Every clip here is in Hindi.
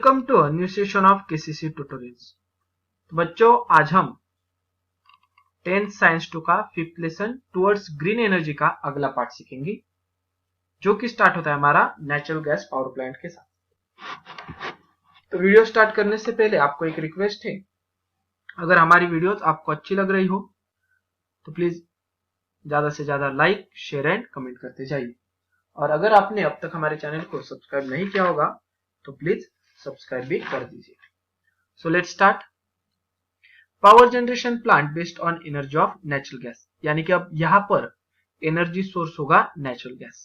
Welcome to a new session of KCC tutorials. तो बच्चों, आज हम 10th साइंस 2 का 5th lesson towards green energy का अगला पार्ट सीखेंगे, जो कि स्टार्ट होता है हमारा नेचुरल गैस पावर प्लांट के साथ। तो वीडियो स्टार्ट करने से पहले आपको एक रिक्वेस्ट है, अगर हमारी वीडियोस आपको अच्छी लग रही हो तो प्लीज ज्यादा से ज्यादा लाइक, शेयर एंड कमेंट करते जाइए। और अगर आपने अब तक हमारे चैनल को सब्सक्राइब नहीं किया होगा तो प्लीज सब्सक्राइब भी कर दीजिए। So let's start. Power generation plant based on energy of natural gas, यानी कि अब यहां पर एनर्जी सोर्स होगा natural gas.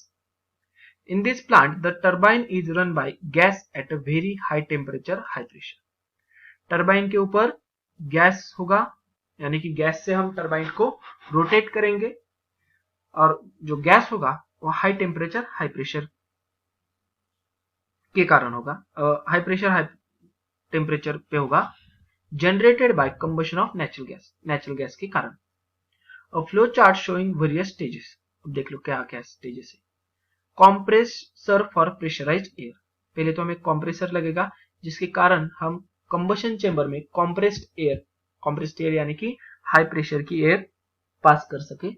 In this plant the turbine is run by gas at a very high temperature, high pressure. Turbine के ऊपर गैस होगा, यानी कि गैस से हम टर्बाइन को रोटेट करेंगे और जो गैस होगा वो हाई टेम्परेचर हाई प्रेशर के कारण होगा, हाई प्रेशर हाई टेम्परेचर पे होगा, generated by combustion of natural gas के कारण। A flow chart showing various stages. अब देख लो क्या क्या स्टेजेस है। कॉम्प्रेसर फॉर प्रेशराइज्ड एयर, पहले तो हमें कॉम्प्रेसर लगेगा जिसके कारण हम कंबशन चेंबर में कॉम्प्रेस्ड एयर यानी कि हाई प्रेशर की एयर पास कर सके।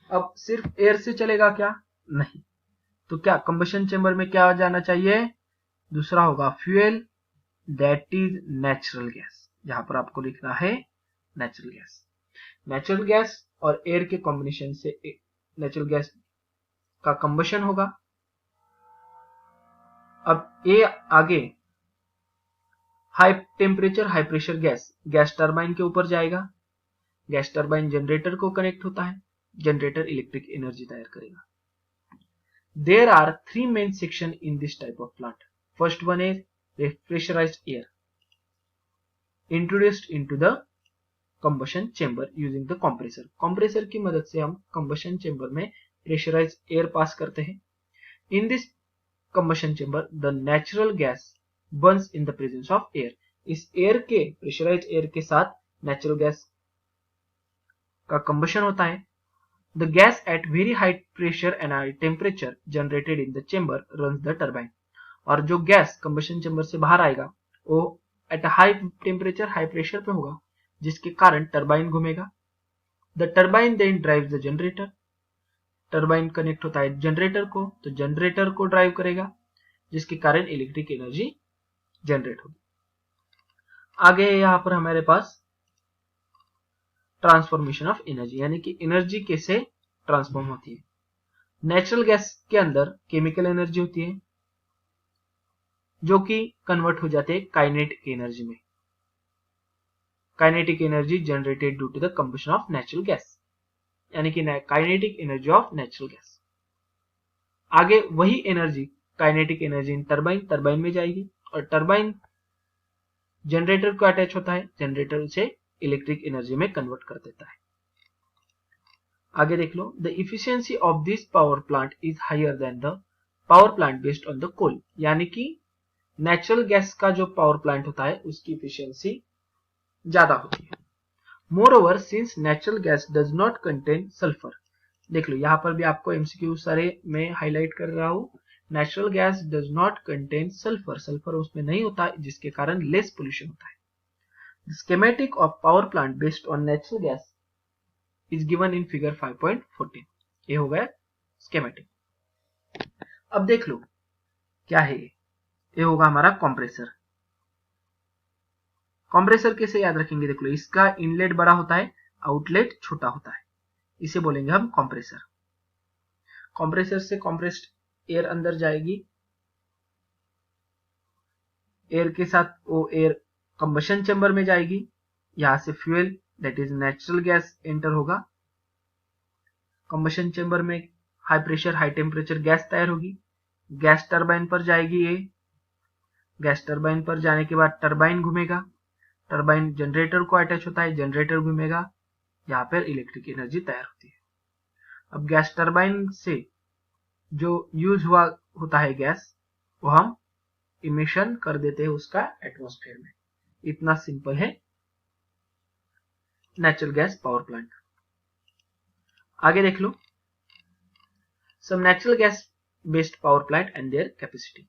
अब सिर्फ एयर से चलेगा क्या? नहीं, तो क्या कंबशन चेंबर में क्या जाना चाहिए? दूसरा होगा fuel, that is natural gas. यहां पर आपको लिखना है नेचुरल गैस। नेचुरल गैस और एयर के कॉम्बिनेशन से नेचुरल गैस का कंबशन होगा। अब ए आगे high temperature high pressure gas turbine के ऊपर जाएगा। गैस टरबाइन जनरेटर को कनेक्ट होता है, जनरेटर इलेक्ट्रिक एनर्जी तैयार करेगा। There are 3 main section in this type of plant. First one is pressurized air introduced into the combustion chamber using the compressor. Compressor की मदद से हम कंबशन चेंबर में प्रेशराइज्ड एयर पास करते हैं। In this combustion chamber the natural gas Burns in the presence of air. इस एयर के प्रेशराइज्ड एयर के साथ नेचुरल गैस का कंबशन होता है। The gas at very high pressure and high temperature generated in the chamber runs the turbine. और जो गैस कंबशन चेंबर से बाहर आएगा वो at high temperature high pressure पे होगा, जिसके कारण टरबाइन घूमेगा। The turbine then drive the generator. Turbine connect होता है जनरेटर को, तो जनरेटर को ड्राइव करेगा, जिसके कारण इलेक्ट्रिक एनर्जी जनरेट होगी। आगे यहां पर हमारे पास ट्रांसफॉर्मेशन ऑफ एनर्जी, यानी कि एनर्जी कैसे ट्रांसफॉर्म होती है। नेचुरल गैस के अंदर केमिकल एनर्जी होती है जो कि कन्वर्ट हो जाते हैं काइनेटिक एनर्जी में। Kinetic energy generated due to the combustion of natural gas, यानी कि kinetic energy of natural gas. आगे वही energy kinetic energy in turbine में जाएगी और टरबाइन जनरेटर को अटैच होता है, जनरेटर से इलेक्ट्रिक एनर्जी में कन्वर्ट कर देता है। आगे देख लो, the efficiency of this power plant is higher than the power plant based on the coal, यानी कि नेचुरल गैस का जो पावर प्लांट होता है उसकी इफिशियंसी ज्यादा होती है। More over since natural gas does not contain sulphur, देख लो यहां पर भी आपको एमसीक्यू सारे में हाईलाइट कर रहा हूं। Natural gas does not contain sulphur, sulphur उसमें नहीं होता, जिसके कारण लेस पोल्यूशन होता है। The schematic of power plant based on natural gas is given in figure 5.14. ये हो गया schematic। अब देख लो क्या है ये होगा हमारा कंप्रेसर। कंप्रेसर कैसे याद रखेंगे? देख लो, इसका इनलेट बड़ा होता है, आउटलेट छोटा होता है, इसे बोलेंगे हम कंप्रेसर। कंप्रेसर से कंप्रेस्ड एयर अंदर जाएगी, एयर के साथ वो एयर कंबशन चेंबर में जाएगी, यहां से fuel that is natural gas enter होगा। कंबशन चेंबर में high pressure high temperature gas तैयार होगी, गैस टरबाइन पर जाएगी। ये गैस टरबाइन पर जाने के बाद टरबाइन घूमेगा, टरबाइन जनरेटर को अटैच होता है, जनरेटर घूमेगा, यहाँ पर इलेक्ट्रिक एनर्जी तैयार होती है। अब गैस टरबाइन से जो यूज हुआ होता है गैस, वो हम इमिशन कर देते हैं उसका एटमॉस्फेयर में। इतना सिंपल है नेचुरल गैस पावर प्लांट। आगे देख लो, some natural gas based power plant and their capacity.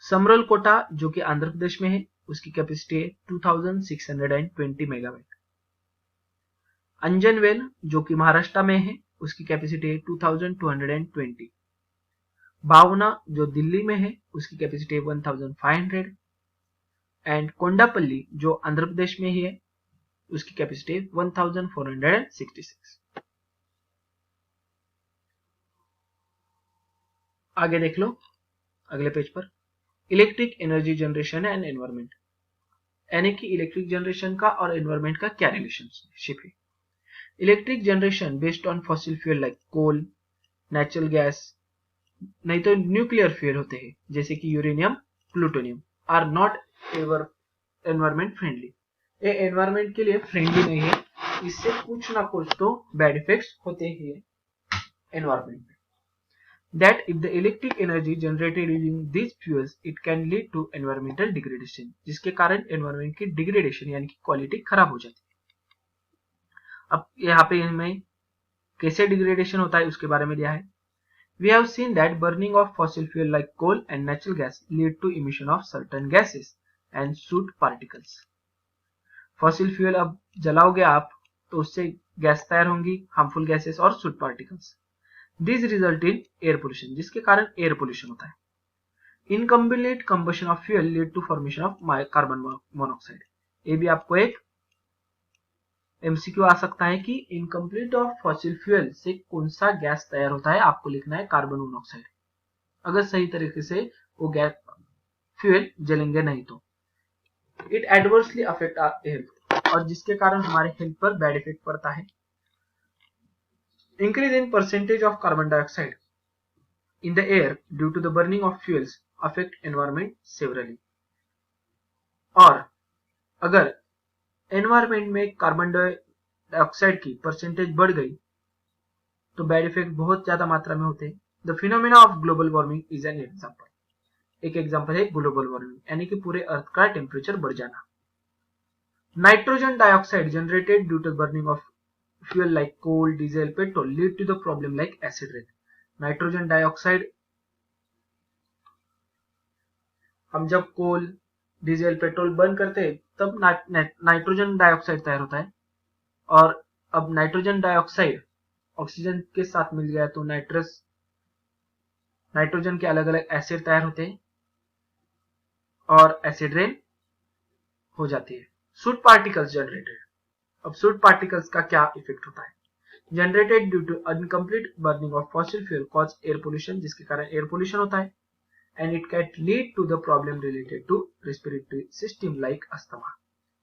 Samalkot जो कि आंध्र प्रदेश में है, उसकी कैपेसिटी है 2620 मेगावाट। अंजनवेल जो कि महाराष्ट्र में है, उसकी कैपेसिटी है 2220। भावना जो दिल्ली में है, उसकी कैपेसिटी है 1500। एंड कोंडापल्ली जो आंध्र प्रदेश में ही है, उसकी कैपेसिटी है 1466। आगे देख लो अगले पेज पर, electric energy generation and environment, यानी कि इलेक्ट्रिक जनरेशन का और एनवायरमेंट का क्या रिलेशनशिप है। Electric generation based on fossil fuel like coal, natural gas, नहीं तो न्यूक्लियर फ्यूल होते हैं जैसे कि uranium, plutonium, are not ever environment friendly. ये एनवायरमेंट के लिए फ्रेंडली नहीं है, इससे कुछ ना कुछ तो बैड इफेक्ट्स होते ही एनवायरमेंट में। That if the electric energy generated using these fuels, it can lead to environmental degradation, जिसके कारण एनवायरमेंट की डिग्रेडेशन यानी कि क्वालिटी खराब हो जाती है। अब यहाँ पे हमें कैसे डिग्रेडेशन होता है उसके बारे में दिया है। We have seen that burning of fossil fuel like coal and natural gas lead to emission of certain gases and soot particles. Fossil fuel अब जलाओगे आप तो उससे गैस तैयार होंगी, हार्मफुल गैसेस और soot particles. This result in air pollution, जिसके कारण एयर पोल्यूशन होता है। Incomplete combustion of fuel lead to formation of carbon monoxide. ये भी आपको एक एमसीक्यू आ सकता है कि इनकम्प्लीट ऑफ फॉसिल फ्यूल से कौन सा गैस तैयार होता है, आपको लिखना है कार्बन मोनोऑक्साइड, अगर सही तरीके से वो गैस फ्यूल जलेंगे नहीं तो। It adversely affect our health, और जिसके कारण हमारे हेल्थ पर बैड इफेक्ट पड़ता है। Increase in percentage of carbon dioxide in the air due to the burning of fuels affect environment severely. और अगर एनवायरमेंट में कार्बन डाइऑक्साइड की परसेंटेज बढ़ गई तो बैड इफेक्ट बहुत ज्यादा मात्रा में होते हैं। The phenomena of global warming is an example. एक एग्जाम्पल है ग्लोबल वार्मिंग, यानी कि पूरे अर्थ का टेम्परेचर बढ़ जाना। Nitrogen dioxide generated due to burning of fuel like coal, diesel, petrol lead to the problem like acid rain. Nitrogen dioxide, हम जब कोल, डीजल, पेट्रोल बर्न करते हैं तब नाइट्रोजन डाइऑक्साइड तैयार होता है, और अब नाइट्रोजन डाइऑक्साइड ऑक्सीजन के साथ मिल गया तो नाइट्रोजन के अलग अलग एसिड तैयार होते हैं और एसिड रेन हो जाती है। सूट पार्टिकल्स जनरेटेड, अब सूट पार्टिकल्स का क्या इफेक्ट होता है। Generated due to uncomplete burning of fossil fuel cause air pollution, जिसके कारण एयर पोल्यूशन होता है। And it can lead to the problem related to respiratory system like asthma.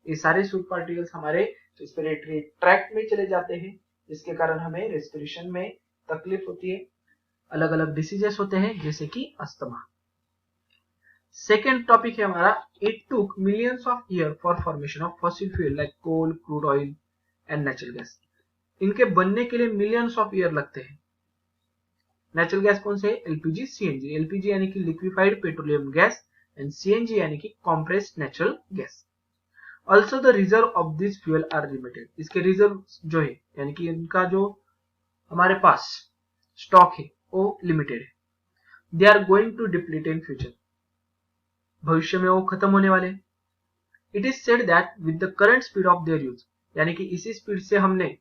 ये सारे सूट पार्टिकल्स हमारे रेस्पिरेटरी ट्रैक्ट में चले जाते हैं, जिसके कारण हमें रेस्पिरेशन में तकलीफ होती है, अलग अलग डिसीजेस होते हैं जैसे कि अस्थमा। सेकेंड टॉपिक है हमारा, it took millions of year for formation of fossil fuel like coal, crude oil and natural gas. इनके बनने के लिए मिलियंस ऑफ ईयर लगते हैं। नेचुरल गैस कौन से? LPG, CNG. एलपीजी यानी कि liquefied petroleum gas and CNG यानी कि compressed natural gas. Also the reserve of this fuel are limited. इसके रिजर्व जो है यानी कि इनका जो हमारे पास स्टॉक है वो लिमिटेड है। They are going to deplete in future, भविष्य में वो खत्म होने वाले। It is said that with the current speed of their use, यानी कि इसी स्पीड से हमने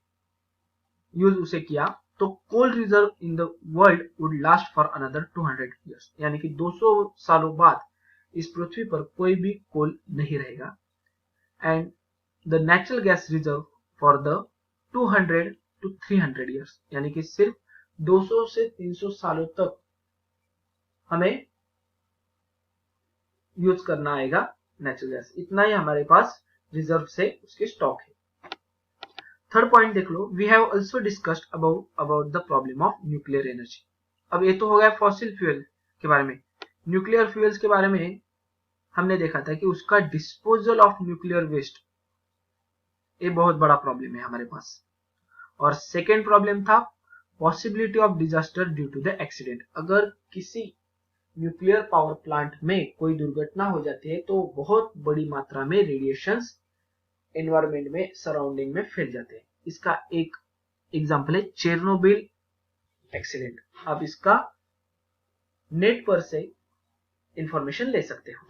यूज उसे किया तो coal reserve in the world would last for another 200 years, यानी कि 200 सालों बाद इस पृथ्वी पर कोई भी कोल नहीं रहेगा। And the natural gas reserve for the 200 to 300 years, यानी कि सिर्फ 200 से 300 सालों तक हमें यूज करना आएगा नेचुरल गैस। इतना ही हमारे पास रिजर्व से उसके स्टॉक है। थर्ड पॉइंट देख लो, we have also discussed about the problem of nuclear energy. अब ये तो हो गया फॉसिल फ्यूल के बारे में। न्यूक्लियर फ्यूल्स के बारे में हमने देखा था कि उसका डिस्पोजल ऑफ न्यूक्लियर वेस्ट, ये बहुत बड़ा प्रॉब्लम है हमारे पास। और सेकेंड प्रॉब्लम था possibility of disaster due to the accident. अगर किसी न्यूक्लियर पावर प्लांट में कोई दुर्घटना हो जाती है तो बहुत बड़ी मात्रा में रेडिएशंस एनवायरमेंट में, सराउंडिंग में फैल जाते हैं। इसका एक एग्जांपल है चेरनोबिल एक्सीडेंट। अब इसका नेट पर से इंफॉर्मेशन ले सकते हो।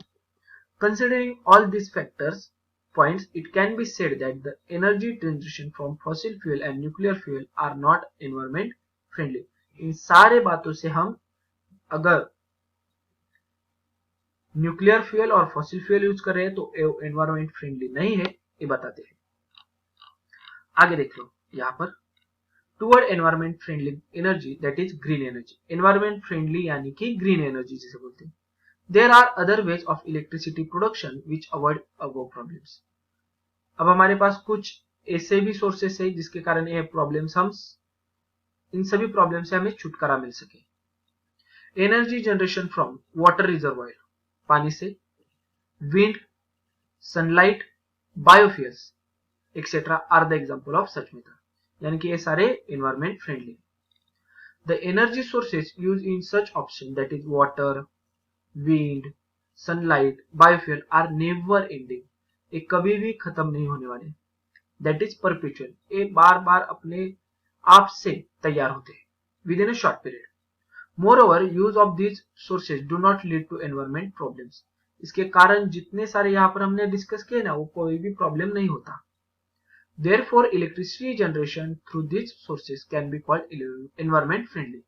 Considering all this factors points, it can be said that the energy transition from fossil fuel and nuclear fuel are not environment friendly. इन सारे बातों से हम अगर न्यूक्लियर फ्यूल और फॉसिल फ्यूल यूज कर रहे हैं तो एनवायरमेंट फ्रेंडली नहीं है, ये बताते हैं। आगे देख लो यहाँ पर toward environment friendly energy that is green energy. Environment friendly यानी कि ग्रीन एनर्जी जिसे बोलते हैं। There are other ways of electricity production which avoid above problems. अब हमारे पास कुछ ऐसे भी सोर्सेस है जिसके कारण ये प्रॉब्लम्स हम इन सभी प्रॉब्लम से हमें छुटकारा मिल सके। Energy generation from water reservoir, पानी से, wind, sunlight, biofuels etcetera are the example of such method, यानी कि ये सारे environment friendly. The energy sources use in such option that is water, wind, sunlight, biofuel are never ending, ये कभी भी खत्म नहीं होने वाले। दैट इज परपेचुअल, ये बार बार अपने आप से तैयार होते हैं within a short period. Moreover use of these sources do not lead to environment problems, इसके कारण जितने सारे यहाँ पर हमने डिस्कस किए ना वो कोई भी प्रॉब्लम नहीं होता। Therefore electricity generation through these sources can be called environment friendly.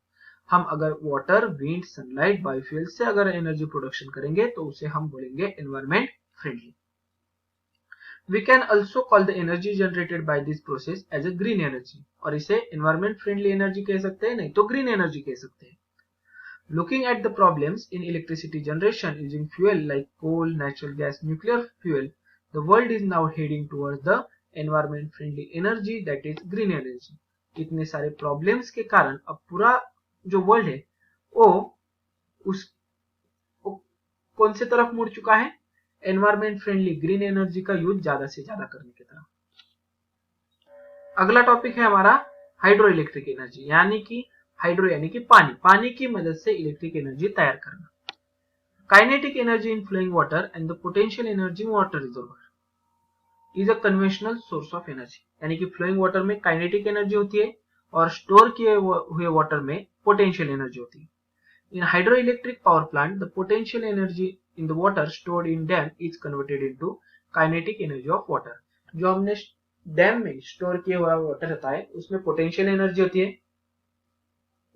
हम अगर वाटर, विंड, सनलाइट, बायोफ्यूल से अगर एनर्जी प्रोडक्शन करेंगे तो उसे हम बोलेंगे environment friendly. We can also call the energy generated by this process as a green energy, और इसे environment friendly energy कह सकते हैं, नहीं तो green energy कह सकते हैं। Looking at the problems in electricity generation using fuel like coal, natural gas, nuclear fuel, the world is now heading towards the environment friendly energy that is green energy. इतने सारे problems के कारण अब पूरा जो world है वो कौन से तरफ मुड़ चुका है? एनवायरमेंट फ्रेंडली ग्रीन एनर्जी का यूज ज्यादा से ज्यादा करने की तरफ। अगला टॉपिक है हमारा हाइड्रो इलेक्ट्रिक एनर्जी, यानी कि हाइड्रो यानी कि पानी, पानी की मदद से इलेक्ट्रिक एनर्जी तैयार करना। Kinetic energy in flowing water and the potential energy in water reservoir is a conventional source of energy, यानी कि फ्लोइंग वाटर में काइनेटिक एनर्जी होती है और स्टोर किए हुए वाटर में पोटेंशियल एनर्जी होती है। In hydroelectric power plant, the potential energy in the water stored in dam is converted into kinetic energy of water. जो हमने डैम में स्टोर किया हुआ वाटर रहता है उसमें पोटेंशियल एनर्जी होती है,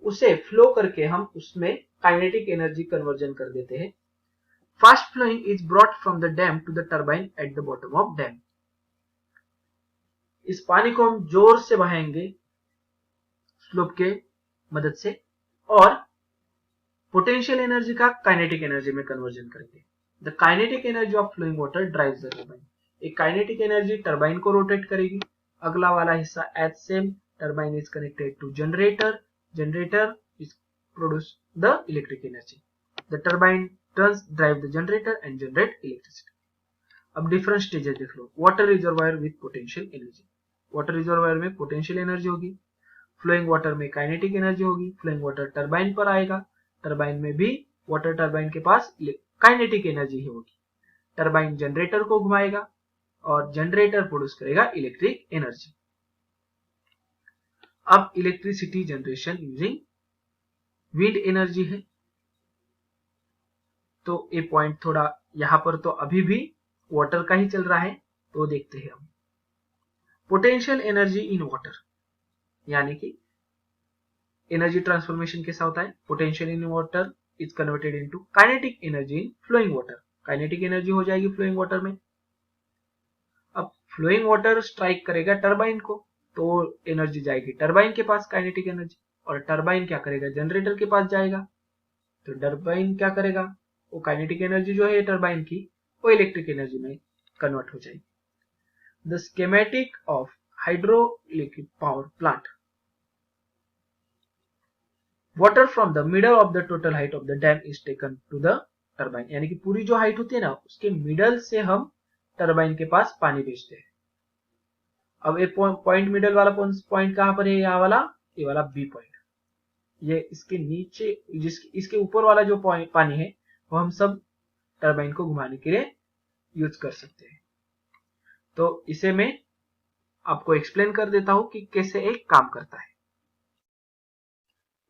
उसे फ्लो करके हम उसमें काइनेटिक एनर्जी कन्वर्जन कर देते हैं। Fast flowing is brought from the dam to the turbine at the bottom of dam. इस पानी को हम जोर से बहाएंगे स्लोप के मदद से और पोटेंशियल एनर्जी का काइनेटिक एनर्जी में कन्वर्जन करेंगे। The kinetic energy of flowing water drives the turbine, एक काइनेटिक एनर्जी टरबाइन को रोटेट करेगी। अगला वाला हिस्सा as same, turbine is connected to generator, generator is produce the electric energy. The turbine turns drive the generator and generate electricity. अब डिफरेंट स्टेजेस देख लो। Water reservoir with potential energy, water reservoir में पोटेंशियल एनर्जी होगी। फ्लोइंग वाटर में काइनेटिक एनर्जी होगी। फ्लोइंग वाटर टरबाइन पर आएगा, टरबाइन में भी वाटर टरबाइन के पास काइनेटिक एनर्जी ही होगी। टरबाइन जनरेटर को घुमाएगा और जनरेटर प्रोड्यूस करेगा इलेक्ट्रिक एनर्जी। अब electricity generation using wind energy है, तो ये पॉइंट थोड़ा यहां पर तो अभी भी वाटर का ही चल रहा है, तो देखते हैं हम। पोटेंशियल एनर्जी इन वाटर, यानी कि एनर्जी ट्रांसफॉर्मेशन कैसा होता है? Potential in water is converted into kinetic energy in flowing water. Kinetic energy हो जाएगी फ्लोइंग वाटर में। अब फ्लोइंग वाटर स्ट्राइक करेगा टरबाइन को, तो एनर्जी जाएगी टरबाइन के पास काइनेटिक एनर्जी, और टरबाइन क्या करेगा? जनरेटर के पास जाएगा। तो टरबाइन क्या करेगा? वो काइनेटिक एनर्जी जो है टरबाइन की वो इलेक्ट्रिक एनर्जी में कन्वर्ट हो जाएगी। The schematic of hydroelectric power plant, water from the middle of the total height of the dam is taken to the turbine, यानी कि पूरी जो हाइट होती है ना उसके मिडल से हम टरबाइन के पास पानी भेजते हैं। अब एक पॉइंट मिडल वाला पॉइंट कहां पर है? ये वाला बी पॉइंट। ये इसके नीचे इसके ऊपर वाला जो पानी है वो हम सब टरबाइन को घुमाने के लिए यूज कर सकते हैं। तो इसे मैं आपको एक्सप्लेन कर देता हूं कि कैसे एक काम करता है।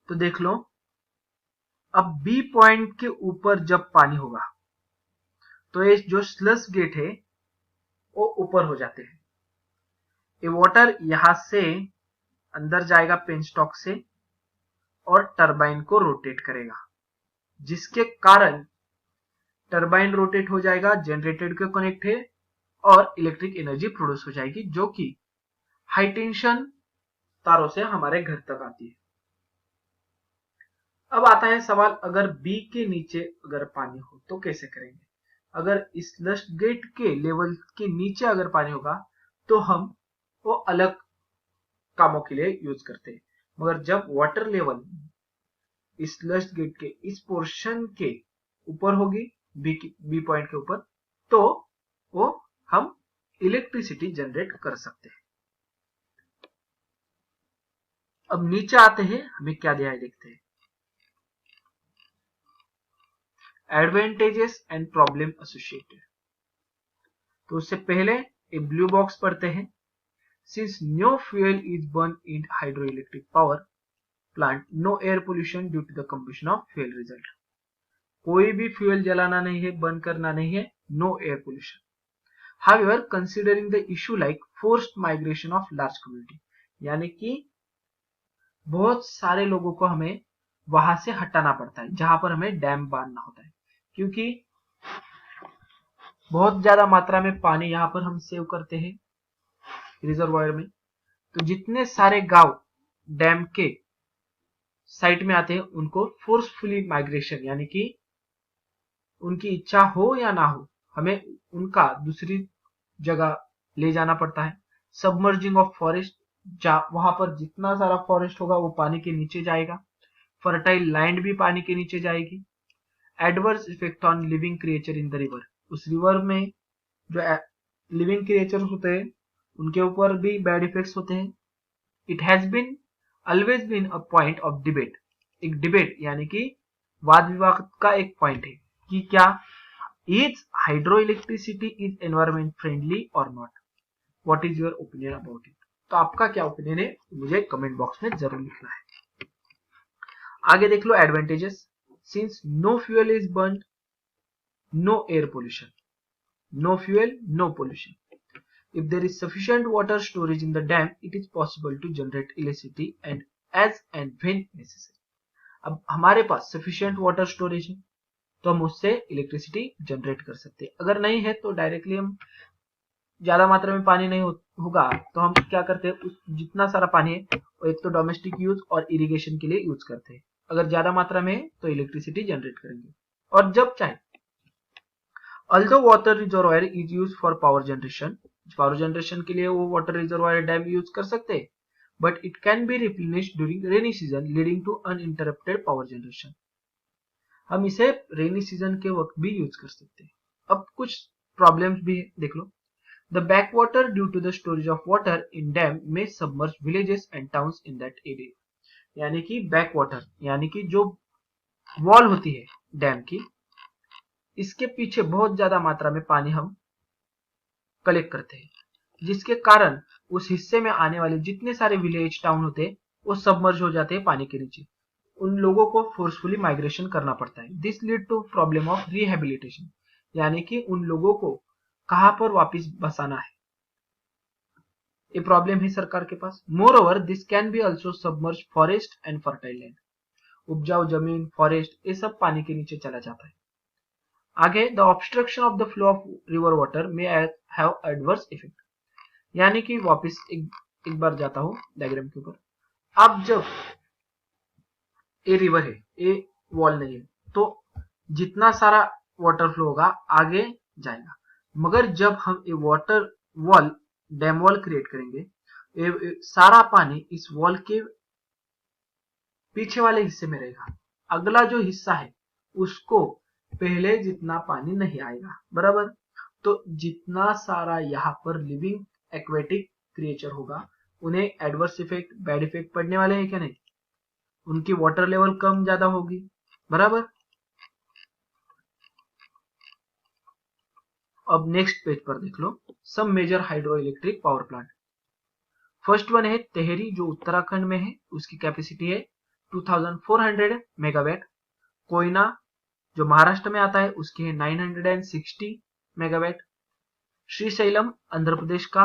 तो देख लो, अब बी पॉइंट के ऊपर जब पानी होगा तो ये जो स्लश गेट है वो ऊपर हो जाते हैं। ये वाटर यहां से अंदर जाएगा पेनस्टॉक से और टरबाइन को रोटेट करेगा, जिसके कारण टरबाइन रोटेट हो जाएगा, जनरेटेड के कनेक्ट है और इलेक्ट्रिक एनर्जी प्रोड्यूस हो जाएगी, जो कि हाई टेंशन तारों से हमारे घर तक आती है। अब आता है सवाल, अगर बी के नीचे अगर पानी हो तो कैसे करेंगे। अगर इस स्लश गेट के लेवल के नीचे अगर पानी होगा तो हम वो अलग कामों के लिए यूज करते हैं, मगर जब वाटर लेवल इस स्लश गेट के इस पोर्शन के ऊपर होगी, बी पॉइंट के ऊपर, तो वो हम इलेक्ट्रिसिटी जनरेट कर सकते हैं। अब नीचे आते हैं, हमें क्या दिया है देखते हैं। Advantages and problem associated. तो उससे पहले एक ब्लू बॉक्स पढ़ते हैं। Since no fuel is burn in hydroelectric power plant, no air pollution due to the combustion of fuel result. कोई भी फ्यूल जलाना नहीं है, बर्न करना नहीं है, no air pollution. However, considering the issue like forced migration of large community, यानी कि बहुत सारे लोगों को हमें वहां से हटाना पड़ता है जहां पर हमें डैम बांधना होता है, क्योंकि बहुत ज्यादा मात्रा में पानी यहाँ पर हम सेव करते हैं रिजर्वायर में। तो जितने सारे गांव डैम के साइट में आते हैं उनको फोर्सफुली माइग्रेशन, यानी कि उनकी इच्छा हो या ना हो, हमें उनका दूसरी जगह ले जाना पड़ता है। सबमर्जिंग ऑफ फॉरेस्ट, वहां पर जितना सारा फॉरेस्ट होगा वो पानी के नीचे जाएगा। फर्टाइल लैंड भी पानी के नीचे जाएगी। Adverse effect on living creature in the river, उस रिवर में जो लिविंग क्रिएचर्स होते हैं उनके ऊपर भी बैड इफेक्ट्स होते हैं। It has been always been a point of debate, एक डिबेट यानी कि वाद विवाद का एक पॉइंट है कि क्या is hydro electricity is environment friendly और not. What is your opinion about it. तो आपका क्या ओपिनियन है मुझे कमेंट बॉक्स में जरूर लिखना है। आगे देख लो advantages. Since no fuel is burn, no air pollution, no fuel, no pollution. If there is sufficient water storage in the dam, it is possible to generate electricity and as and when necessary. अब हमारे पास sufficient water storage है तो हम उससे इलेक्ट्रिसिटी जनरेट कर सकते हैं। अगर नहीं है तो डायरेक्टली हम ज्यादा मात्रा में पानी नहीं होगा तो हम क्या करते हैं, जितना सारा पानी है वो एक तो डोमेस्टिक यूज और इरिगेशन के लिए यूज करते हैं। अगर ज्यादा मात्रा में है तो इलेक्ट्रिसिटी जनरेट करेंगे और जब चाहे। Although water reservoir is used for power generation के लिए वो water reservoir डैम यूज कर सकते हैं, but it can be replenished during rainy season leading to uninterrupted power generation. हम इसे रेनी सीजन के वक्त भी यूज कर सकते हैं। अब कुछ प्रॉब्लम्स भी देख लो। The backwater due to the storage of water in dam may submerge villages and towns in that area. यानी कि बैकवाटर यानी कि जो वॉल होती है डैम की, इसके पीछे बहुत ज्यादा मात्रा में पानी हम कलेक्ट करते हैं, जिसके कारण उस हिस्से में आने वाले जितने सारे विलेज टाउन होते हैं वो सबमर्ज हो जाते हैं पानी के नीचे। उन लोगों को फोर्सफुली माइग्रेशन करना पड़ता है। This lead to problem of rehabilitation, यानी कि उन लोगों को कहां पर वापस बसाना है, ये प्रॉब्लम है सरकार के पास। Moreover this can be also submerge forest and fertile land, उपजाऊ जमीन, फॉरेस्ट, ये सब पानी के नीचे चला जाता है। आगे, the obstruction of the flow of river water may have adverse effect, यानी कि वापस एक बार जाता हूं डायग्राम के ऊपर। अब जब ये रिवर है, ये वॉल नहीं है, तो जितना सारा वाटर फ्लो होगा आगे जाएगा, मगर जब हम ये water wall dam wall create करेंगे, ये सारा पानी इस वॉल के पीछे वाले हिस्से में रहेगा। अगला जो हिस्सा है उसको पहले जितना पानी नहीं आएगा, बराबर। तो जितना सारा यहाँ पर लिविंग एक्वेटिक क्रिएचर होगा उन्हें एडवर्स इफेक्ट, बैड इफेक्ट पड़ने वाले हैं क्या नहीं, उनकी वाटर लेवल कम ज्यादा होगी, बराबर। अब नेक्स्ट पेज पर देख लो some major hydro electric power plant. First one है तेहरी जो उत्तराखंड में है, उसकी कैपेसिटी है 2400 मेगावाट। कोयना जो महाराष्ट्र में आता है उसके हैं 960 मेगावाट, श्रीशैलम आंध्र प्रदेश का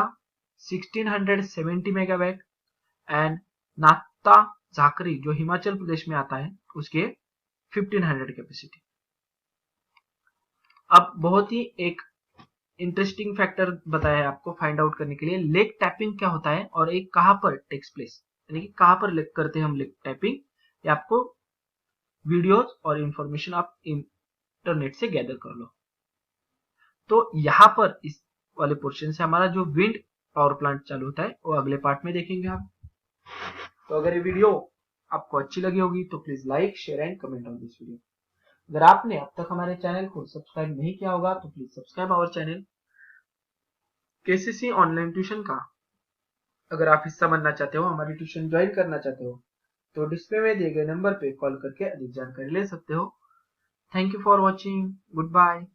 1670 मेगावाट एंड नात्ता झाकरी जो हिमाचल प्रदेश में आता है उसके 1500 कैपेसिटी। अब बहुत ही एक इंटरेस्टिंग फैक्टर बताया है आपको फाइंड आउट करने के लिए, लेग टैपिंग क्या होता है और एक कहां पर टेक्स प्लेस, यानी कि कहां पर करते हैं हम लेग टैपिंग, ये आपको वीडियोस और इंफॉर्मेशन आप इंटरनेट से गैदर कर लो। तो यहां पर इस वाले पोर्शन से हमारा जो विंड पावर प्लांट चालू होता है वो अगले पार्ट में देखेंगे आप। तो अगर ये वीडियो आपको अच्छी लगी होगी तो please like, share and comment on this video. अगर आपने अब तक हमारे चैनल को सब्सक्राइब नहीं किया होगा तो please subscribe our channel KCC online tuition का। अगर आप हिस्सा बनना चाहते हो, हमारी ट्यूशन ज्वाइन करना चाहते हो तो डिस्प्ले में दिए गए नंबर पे कॉल करके अधिक जानकारी ले सकते हो। Thank you for watching, good bye.